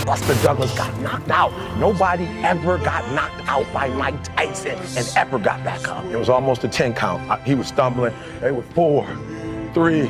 Buster Douglas got knocked out. Nobody ever got knocked out by Mike Tyson and ever got back up. It was almost a 10 count. He was stumbling. It was 4, 3,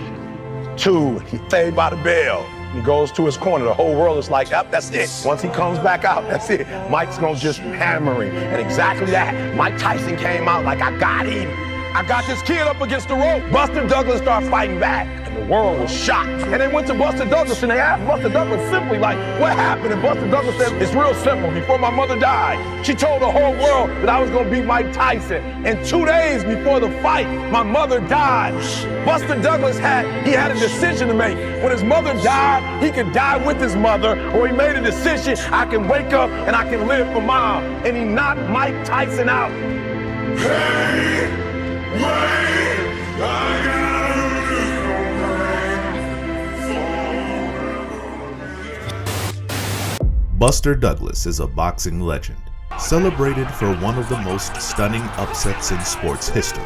2. He stayed by the bell. He goes to his corner. The whole world is like, yep, that's it. Once he comes back out, that's it. Mike's gonna just hammer him. And exactly that. Mike Tyson came out like, I got him. I got this kid up against the rope. Buster Douglas started fighting back. And the world was shocked. And they went to Buster Douglas and they asked Buster Douglas simply like, what happened? And Buster Douglas said, it's real simple. Before my mother died, she told the whole world that I was gonna beat Mike Tyson. And 2 days before the fight, my mother died. Buster Douglas had a decision to make. When his mother died, he could die with his mother, or he made a decision, I can wake up and I can live for mom. And he knocked Mike Tyson out. Hey! Wait, I Buster Douglas is a boxing legend, celebrated for one of the most stunning upsets in sports history.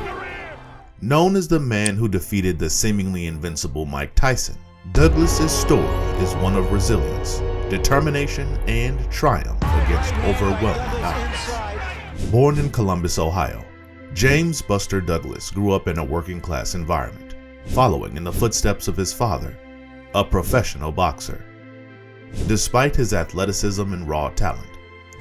Known as the man who defeated the seemingly invincible Mike Tyson, Douglas's story is one of resilience, determination, and triumph against overwhelming odds. Born in Columbus, Ohio, James Buster Douglas grew up in a working-class environment, following in the footsteps of his father, a professional boxer. Despite his athleticism and raw talent,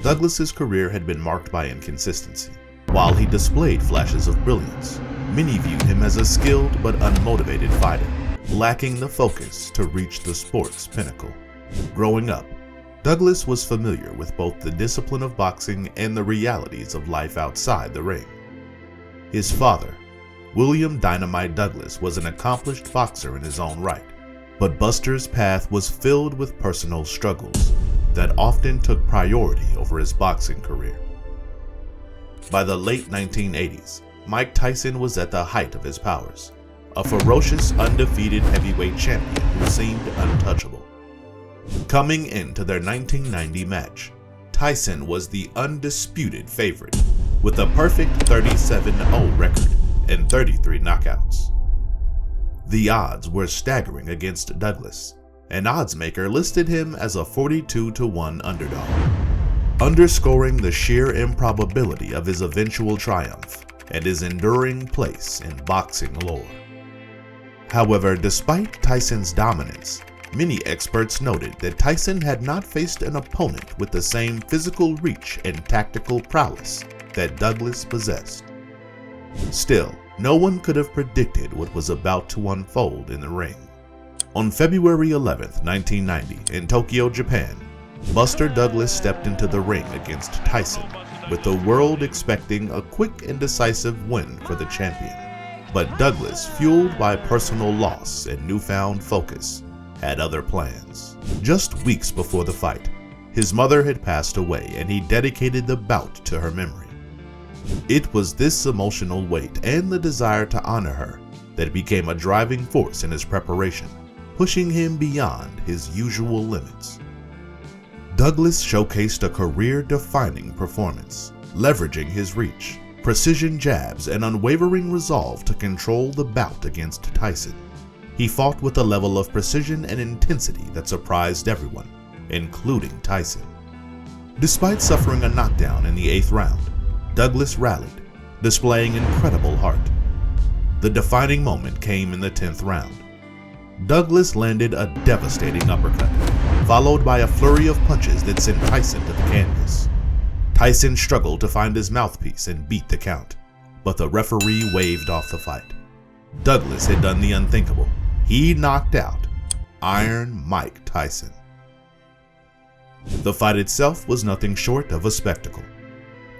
Douglas's career had been marked by inconsistency. While he displayed flashes of brilliance, many viewed him as a skilled but unmotivated fighter, lacking the focus to reach the sport's pinnacle. Growing up, Douglas was familiar with both the discipline of boxing and the realities of life outside the ring. His father, William Dynamite Douglas, was an accomplished boxer in his own right, but Buster's path was filled with personal struggles that often took priority over his boxing career. By the late 1980s, Mike Tyson was at the height of his powers, a ferocious, undefeated heavyweight champion who seemed untouchable. Coming into their 1990 match, Tyson was the undisputed favorite, with a perfect 37-0 record and 33 knockouts. The odds were staggering against Douglas. An oddsmaker listed him as a 42-1 underdog, underscoring the sheer improbability of his eventual triumph and his enduring place in boxing lore. However, despite Tyson's dominance, many experts noted that Tyson had not faced an opponent with the same physical reach and tactical prowess that Douglas possessed. Still, no one could have predicted what was about to unfold in the ring. On February 11, 1990, in Tokyo, Japan, Buster Douglas stepped into the ring against Tyson, with the world expecting a quick and decisive win for the champion. But Douglas, fueled by personal loss and newfound focus, had other plans. Just weeks before the fight, his mother had passed away and he dedicated the bout to her memory. It was this emotional weight and the desire to honor her that became a driving force in his preparation, pushing him beyond his usual limits. Douglas showcased a career-defining performance, leveraging his reach, precision jabs, and unwavering resolve to control the bout against Tyson. He fought with a level of precision and intensity that surprised everyone, including Tyson. Despite suffering a knockdown in the 8th round, Douglas rallied, displaying incredible heart. The defining moment came in the 10th round. Douglas landed a devastating uppercut, followed by a flurry of punches that sent Tyson to the canvas. Tyson struggled to find his mouthpiece and beat the count, but the referee waved off the fight. Douglas had done the unthinkable. He knocked out Iron Mike Tyson. The fight itself was nothing short of a spectacle.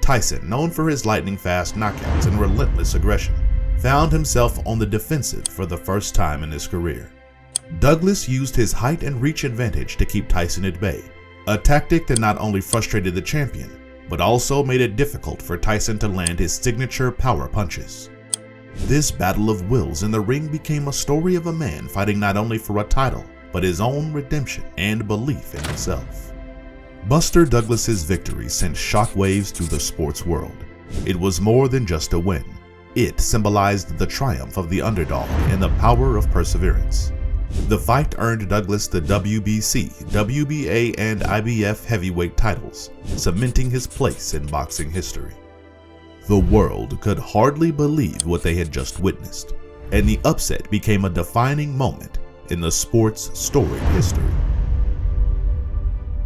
Tyson, known for his lightning-fast knockouts and relentless aggression, found himself on the defensive for the first time in his career. Douglas used his height and reach advantage to keep Tyson at bay, a tactic that not only frustrated the champion, but also made it difficult for Tyson to land his signature power punches. This battle of wills in the ring became a story of a man fighting not only for a title, but his own redemption and belief in himself. Buster Douglas's victory sent shockwaves through the sports world. It was more than just a win. It symbolized the triumph of the underdog and the power of perseverance. The fight earned Douglas the WBC, WBA, and IBF heavyweight titles, cementing his place in boxing history. The world could hardly believe what they had just witnessed, and the upset became a defining moment in the sport's storied history.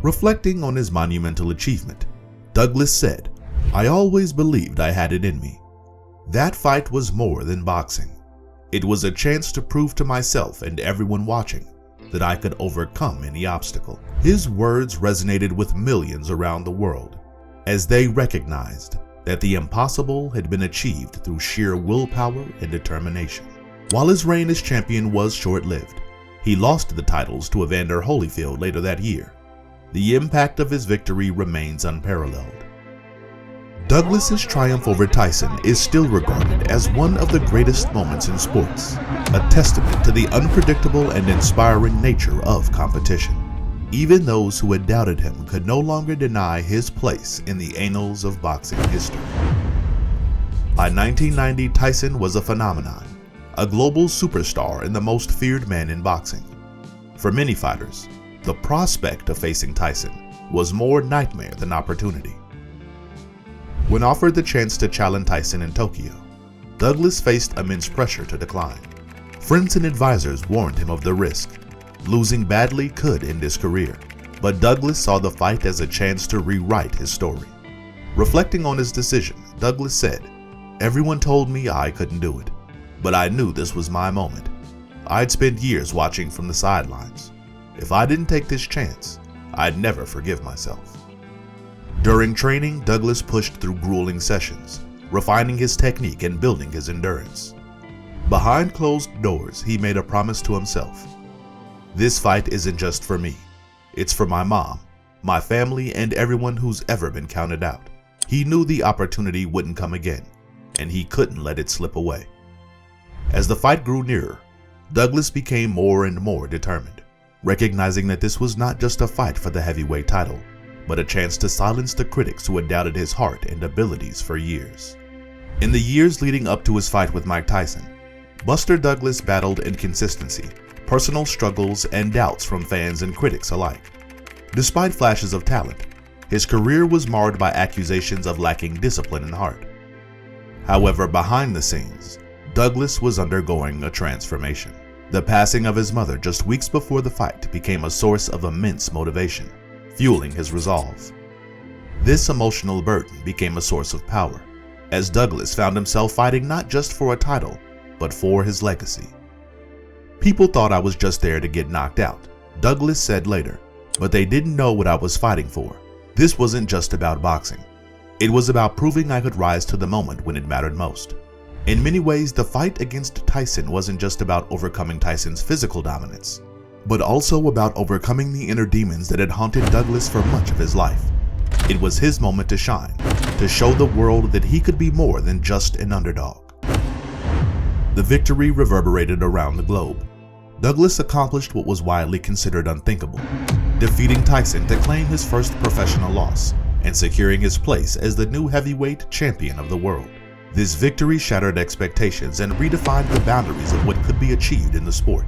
Reflecting on his monumental achievement, Douglas said, "I always believed I had it in me. That fight was more than boxing. It was a chance to prove to myself and everyone watching that I could overcome any obstacle." His words resonated with millions around the world as they recognized that the impossible had been achieved through sheer willpower and determination. While his reign as champion was short-lived, he lost the titles to Evander Holyfield later that year. The impact of his victory remains unparalleled. Douglas's triumph over Tyson is still regarded as one of the greatest moments in sports, a testament to the unpredictable and inspiring nature of competition. Even those who had doubted him could no longer deny his place in the annals of boxing history. By 1990, Tyson was a phenomenon, a global superstar and the most feared man in boxing. For many fighters, the prospect of facing Tyson was more nightmare than opportunity. When offered the chance to challenge Tyson in Tokyo, Douglas faced immense pressure to decline. Friends and advisors warned him of the risk. Losing badly could end his career, but Douglas saw the fight as a chance to rewrite his story. Reflecting on his decision, Douglas said, "Everyone told me I couldn't do it, but I knew this was my moment. I'd spent years watching from the sidelines. If I didn't take this chance, I'd never forgive myself." During training, Douglas pushed through grueling sessions, refining his technique and building his endurance. Behind closed doors, he made a promise to himself. "This fight isn't just for me. It's for my mom, my family, and everyone who's ever been counted out." He knew the opportunity wouldn't come again, and he couldn't let it slip away. As the fight grew nearer, Douglas became more and more determined, recognizing that this was not just a fight for the heavyweight title, but a chance to silence the critics who had doubted his heart and abilities for years. In the years leading up to his fight with Mike Tyson, Buster Douglas battled inconsistency, personal struggles, and doubts from fans and critics alike. Despite flashes of talent, his career was marred by accusations of lacking discipline and heart. However, behind the scenes, Douglas was undergoing a transformation. The passing of his mother just weeks before the fight became a source of immense motivation, fueling his resolve. This emotional burden became a source of power, as Douglas found himself fighting not just for a title, but for his legacy. "People thought I was just there to get knocked out," Douglas said later, "but they didn't know what I was fighting for. This wasn't just about boxing. It was about proving I could rise to the moment when it mattered most." In many ways, the fight against Tyson wasn't just about overcoming Tyson's physical dominance, but also about overcoming the inner demons that had haunted Douglas for much of his life. It was his moment to shine, to show the world that he could be more than just an underdog. The victory reverberated around the globe. Douglas accomplished what was widely considered unthinkable, defeating Tyson to claim his first professional loss and securing his place as the new heavyweight champion of the world. This victory shattered expectations and redefined the boundaries of what could be achieved in the sport.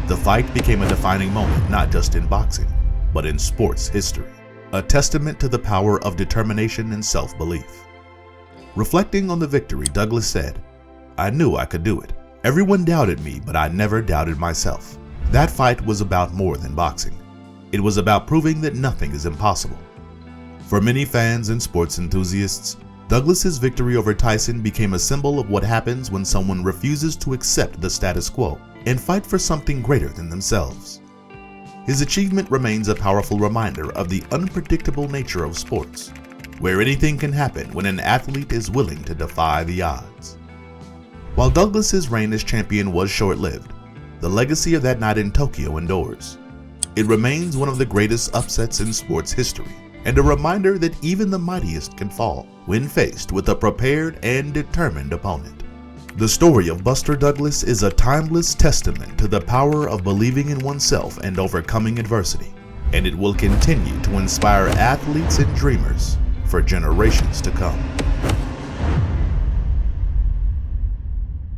The fight became a defining moment not just in boxing, but in sports history, a testament to the power of determination and self-belief. Reflecting on the victory, Douglas said, "I knew I could do it. Everyone doubted me, but I never doubted myself. That fight was about more than boxing. It was about proving that nothing is impossible." For many fans and sports enthusiasts, Douglas's victory over Tyson became a symbol of what happens when someone refuses to accept the status quo and fight for something greater than themselves. His achievement remains a powerful reminder of the unpredictable nature of sports, where anything can happen when an athlete is willing to defy the odds. While Douglas's reign as champion was short-lived, the legacy of that night in Tokyo endures. It remains one of the greatest upsets in sports history, and a reminder that even the mightiest can fall when faced with a prepared and determined opponent. The story of Buster Douglas is a timeless testament to the power of believing in oneself and overcoming adversity, and it will continue to inspire athletes and dreamers for generations to come.